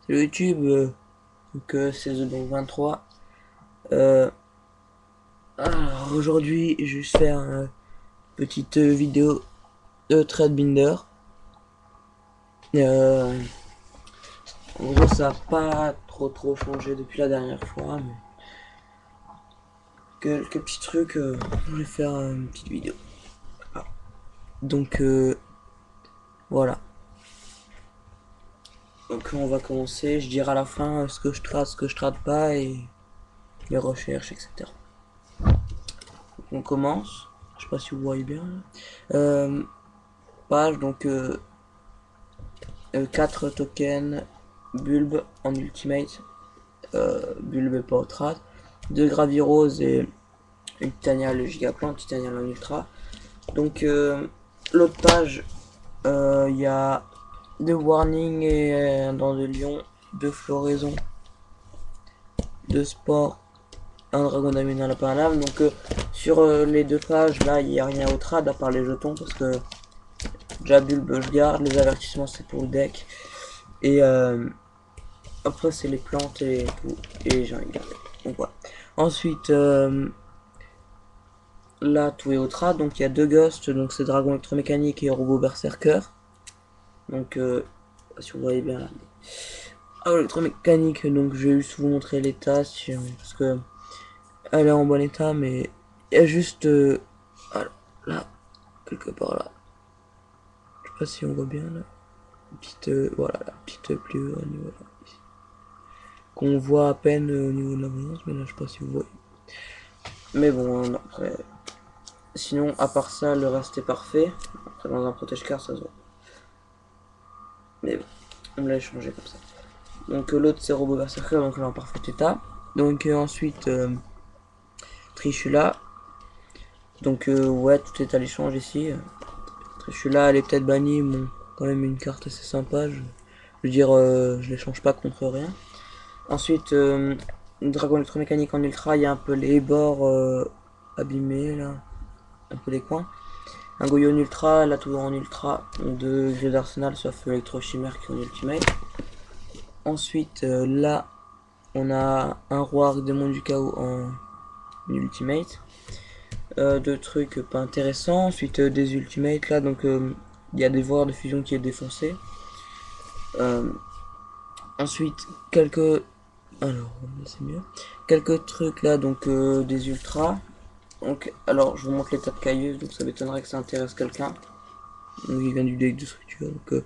Salut YouTube, c'est TheBank23. Euh, alors aujourd'hui, je vais juste faire une petite vidéo de Threadbinder. Euh, En gros, ça n'a pas trop changé depuis la dernière fois, mais quelques petits trucs, je vais faire une petite vidéo. Ah. Donc voilà. Donc on va commencer, je dirai à la fin ce que je trade, ce que je trade pas et les recherches, etc. On commence. Je sais pas si vous voyez bien. Page, donc 4 tokens Bulb en ultimate, Bulb et pas au trad, 2 Gravirose et une Titania le gigaplan, Titania en ultra. Donc l'autre page, il y a 2 warnings et un dent de lion, 2 floraisons, 2 sports, un dragon d'amine à lapin à lame. Donc sur les deux pages là, il n'y a rien au trad à part les jetons parce que déjà Bulb je garde, les avertissements c'est pour le deck. Et après c'est les plantes et tout, et j'ai regardé. Donc voilà. Ensuite, là tout est au trad, donc il y a deux ghosts, donc c'est dragon électromécanique et robot berserker. Donc si vous voyez bien là. Ah, électromécanique, donc je vais juste vous montrer l'état, parce que elle est en bon état, mais il y a juste voilà, là, quelque part là. Je sais pas si on voit bien là. Petite voilà, la petite plus au niveau là. Qu'on voit à peine au niveau de la voyance, mais là je sais pas si vous voyez. Mais bon, après. Sinon, à part ça, le reste est parfait. Après, dans un protège-carte, ça se voit. Mais bon, on me l'a échangé comme ça. Donc, l'autre, c'est Robot Berserker, donc là en parfait état. Donc, ensuite, Trishula. Donc, ouais, tout est à l'échange ici. Trishula, elle est peut-être bannie, bon, quand même une carte assez sympa. Je veux dire, je l'échange pas contre rien. Ensuite, Dragon électromécanique en ultra, il y a un peu les bords abîmés là, un peu les coins. Un Goyon ultra, là toujours en ultra, deux vieux d'arsenal sauf électro-chimère qui est en ultimate. Ensuite, là, on a un roi arc démon du chaos en ultimate. Deux trucs pas intéressants. Ensuite, des ultimates là, donc il y a des voies de fusion qui est défoncé. Euh, Ensuite, quelques. Alors, c'est mieux. Quelques trucs là, donc des ultras. Donc, alors, je vous montre l'état de cailleuse, donc ça m'étonnerait que ça intéresse quelqu'un. Donc, il vient du deck de structure, donc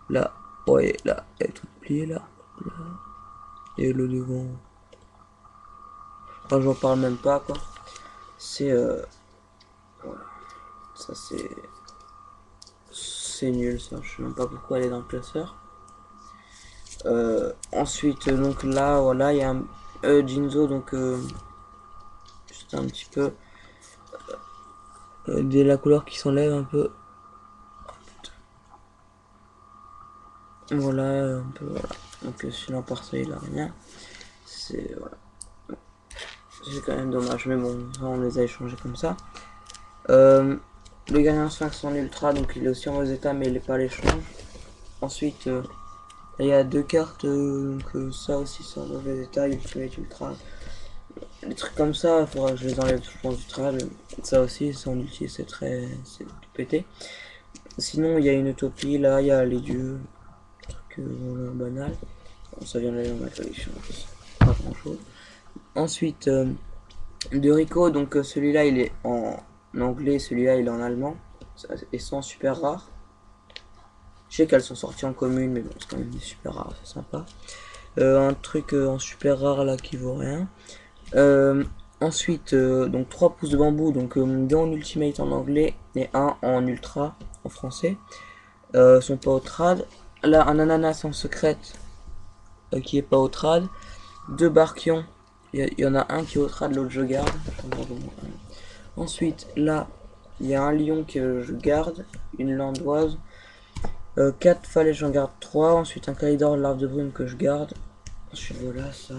là, ouais, là, elle est toute pliée là. Là. Et le devant. Enfin, j'en parle même pas quoi. C'est. Voilà. Ça, c'est. C'est nul ça. Je sais même pas pourquoi elle est dans le classeur. Ensuite, donc là, voilà, il y a un. Jinzo, donc. Juste un petit peu. De la couleur qui s'enlève un peu. Voilà, un peu, voilà. Donc, sinon, par ça, il a rien. C'est. Voilà. C'est quand même dommage, mais bon, on les a échangés comme ça. Le gagnant Sphinx en ultra, donc il est aussi en mauvais état, mais il n'est pas à l'échange. Ensuite, il y a deux cartes, donc ça aussi c'est en mauvais état, Ultimate Ultra. Les trucs comme ça, il faudra que je les enlève, je pense, du trad. Ça aussi, c'est en ulti, c'est très. C'est tout pété. Sinon, il y a une utopie, là, il y a les dieux, truc banal. Bon, ça vient d'aller dans ma collection, pas grand chose. Ensuite, de Rico, donc celui-là il est en anglais, celui-là il est en allemand. Et sont super rares. Je sais qu'elles sont sorties en commune, mais bon, c'est quand même des super rares, c'est sympa. Un truc en super rare là qui vaut rien. Ensuite, donc 3 pouces de bambou, donc 2 en ultimate en anglais et un en ultra en français. Sont pas au trad. Là, un ananas en secrète qui est pas au trad. Deux barquions. Il y en a un qui est au trad, l'autre je garde. Ensuite, là, il y a un lion que je garde, une landoise, 4 falaises, j'en garde 3. Ensuite, un calidor, l'arbre de brume que je garde. Ensuite, voilà ça.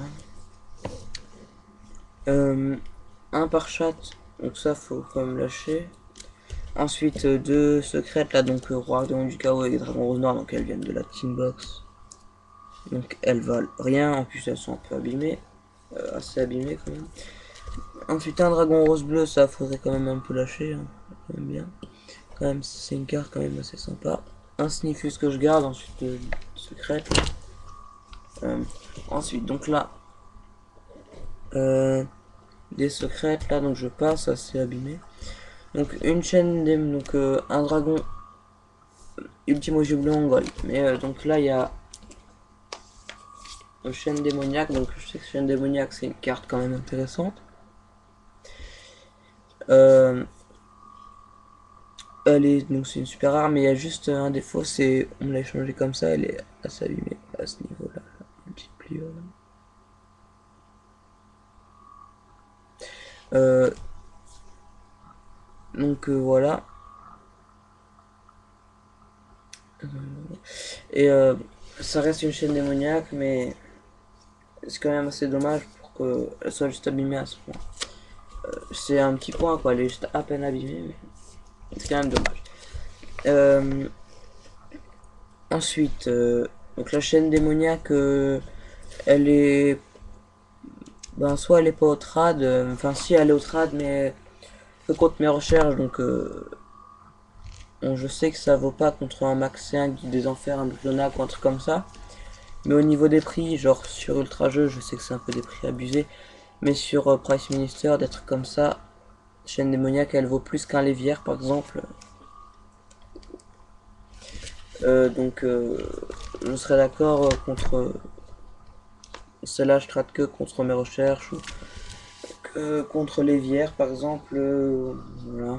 Un par chat, donc ça, faut quand même lâcher. Ensuite, deux secrètes là, donc roi démon du chaos et dragon rose noir, donc elles viennent de la team box. Donc elles valent rien, en plus elles sont un peu abîmées, assez abîmées quand même. Ensuite un dragon rose bleu, ça faudrait quand même un peu lâcher, hein. J'aime bien. Quand même c'est une carte quand même assez sympa. Un Sniffus que je garde, ensuite secrète. Ensuite donc là, des secrètes là, donc je passe, assez abîmé. Donc une chaîne donc un dragon Ultimo bleu en gold. Mais donc là il y a une chaîne démoniaque, donc je sais que chaîne démoniaque c'est une carte quand même intéressante. Elle est donc c'est une super rare, mais il y a juste un défaut, c'est on me l'a échangé comme ça, elle est assez abîmée à ce niveau-là, une petite pliure là. Donc voilà. Et ça reste une chaîne démoniaque, mais c'est quand même assez dommage pour qu'elle soit juste abîmée à ce point. C'est un petit point quoi, elle est juste à peine abîmée, mais c'est quand même dommage. Ensuite, donc la chaîne démoniaque, elle est, ben soit elle est pas au trad, enfin si elle est au trad, mais que contre mes recherches, donc bon, je sais que ça vaut pas contre un Max 5, des enfers, un Brionac ou un truc comme ça. Mais au niveau des prix, genre sur Ultra Jeu, je sais que c'est un peu des prix abusés. Mais sur Price Minister, des trucs comme ça, chaîne démoniaque, elle vaut plus qu'un Lévière par exemple. Donc je serais d'accord contre celle-là, je traite que contre mes recherches ou que contre Lévière par exemple. Voilà.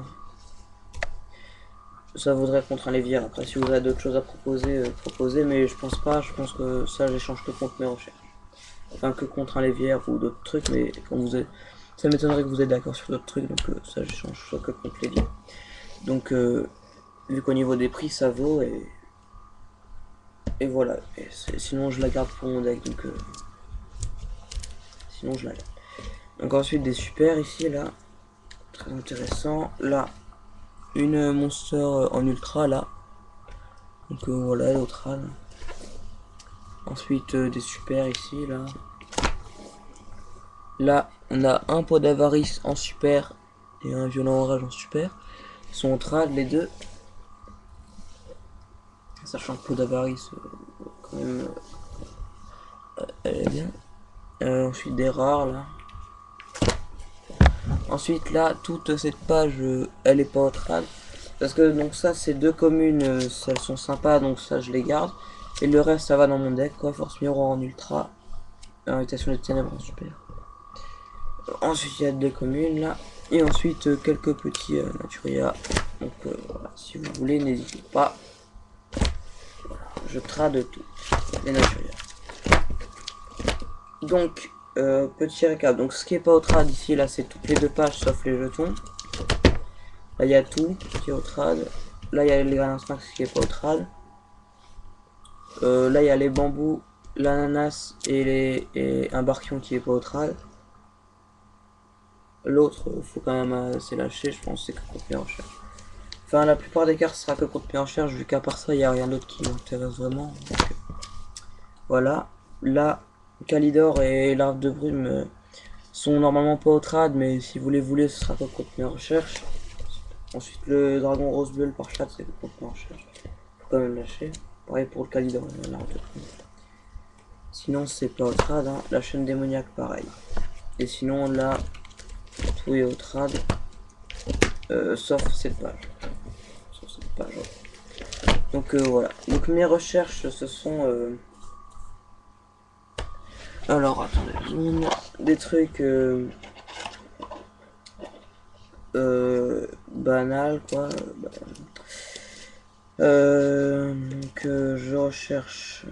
Ça vaudrait contre un Lévière. Après, si vous avez d'autres choses à proposer, proposez, mais je pense pas. Je pense que ça, j'échange que contre mes recherches. Enfin, que contre un Lévière ou d'autres trucs, mais quand vous êtes. Ça m'étonnerait que vous êtes d'accord sur d'autres trucs, donc ça, j'échange que contre Lévière. Donc, vu qu'au niveau des prix, ça vaut, et voilà. Et sinon, je la garde pour mon deck, donc sinon, je la garde. Donc, ensuite, des super ici, là. Très intéressant. Là, une monster en ultra, là. Donc, voilà, l'autre là. Ensuite, des super ici, là. Là, on a un pot d'avarice en super et un violent orage en super. Ils sont en trad, les deux. Sachant que pot d'avarice, quand même, elle est bien. Ensuite, des rares, là. Ensuite, là, toute cette page, elle est pas au trad. Parce que, donc, ça, c'est deux communes, elles sont sympas, donc ça, je les garde. Et le reste, ça va dans mon deck, quoi. Force miroir en ultra. Invitation des ténèbres en super. Ensuite, il y a des communes là. Et ensuite, quelques petits Naturia. Donc, voilà, si vous voulez, n'hésitez pas. Voilà, je trade tout. Les Naturia. Donc, petit récap. Donc, ce qui est pas au trad ici, là, c'est toutes les deux pages sauf les jetons. Là, il y a tout qui est au trad. Là, il y a les Granins Max qui est pas au trad. Là, il y a les bambous, l'ananas et un barquion qui est pas au trad. L'autre, faut quand même assez lâcher, je pense, c'est que contre mes recherches. Enfin, la plupart des cartes sera que contre mes recherches, vu qu'à part ça, il n'y a rien d'autre qui m'intéresse vraiment. Donc, voilà. Là, Calidor et l'Arbre de Brume sont normalement pas au trad, mais si vous les voulez, ce sera que contre mes recherches. Ensuite, le Dragon Rose Bleu, le Parchat, c'est que contre mes recherches. Faut quand même lâcher. Pareil pour le Calidor et l'Arbre de Brume. Sinon, c'est pas au trad, hein. La chaîne démoniaque, pareil. Et sinon, là, tout est au trad. Sauf cette page. Sauf cette page. Donc voilà. Donc mes recherches, ce sont... Alors, attendez. Des trucs... banal quoi. Donc je recherche...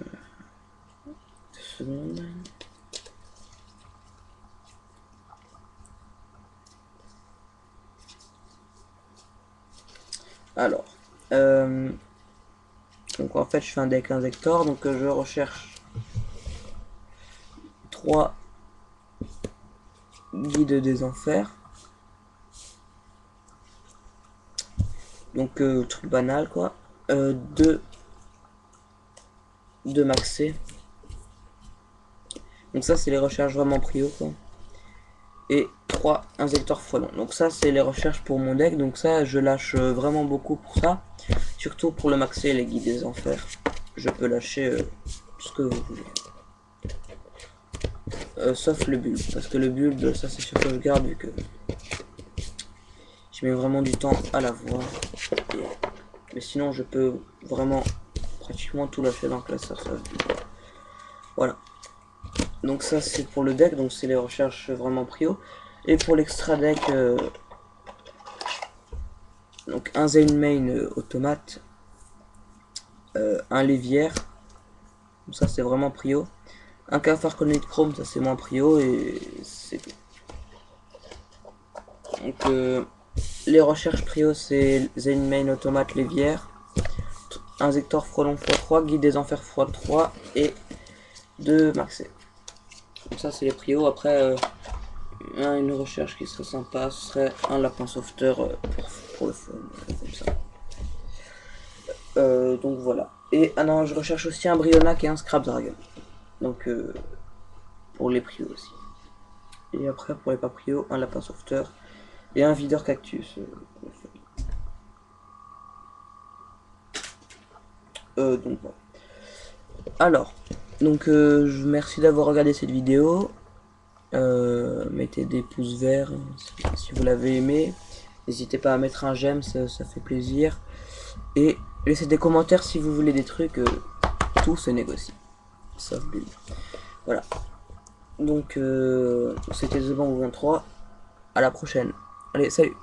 2 secondes. Alors, donc en fait je fais un deck injector, donc je recherche 3 guides des enfers. Donc truc banal quoi. 2 maxés. Donc ça c'est les recherches vraiment prio quoi. Et 3 injecteurs frelons. Donc ça c'est les recherches pour mon deck. Donc ça je lâche vraiment beaucoup pour ça. Surtout pour le maxer et les guides des enfers. Je peux lâcher ce que vous voulez. Sauf le bulbe. Parce que le bulbe ça c'est sur sauvegarde vu que je mets vraiment du temps à l'avoir. Mais sinon je peux vraiment pratiquement tout lâcher dans le classeur. Voilà. Donc ça c'est pour le deck, donc c'est les recherches vraiment prio. Et pour l'extra deck, donc un Zen Main automate, un Lévière, donc ça c'est vraiment prio. Un Cafard Colonite Chrome, ça c'est moins prio et c'est tout. Donc les recherches prio c'est Zen Main automate Lévière, Injector Frelon x3, Guide des Enfers x3 et 2 maxé. Donc ça c'est les prios. Après une recherche qui serait sympa, ce serait un lapin sauveteur pour le fun, comme ça. Donc voilà. Et ah non, je recherche aussi un Brionac et un Scrap Dragon. Donc pour les prios aussi. Et après pour les pas prios, un lapin sauveteur et un videur cactus. Donc voilà. Alors, donc je merci d'avoir regardé cette vidéo. Mettez des pouces verts si vous l'avez aimé. N'hésitez pas à mettre un j'aime, ça fait plaisir. Et laissez des commentaires si vous voulez des trucs. Tout se négocie. Sauf bulle. Voilà. Donc c'était The Bang 23. À la prochaine. Allez, salut.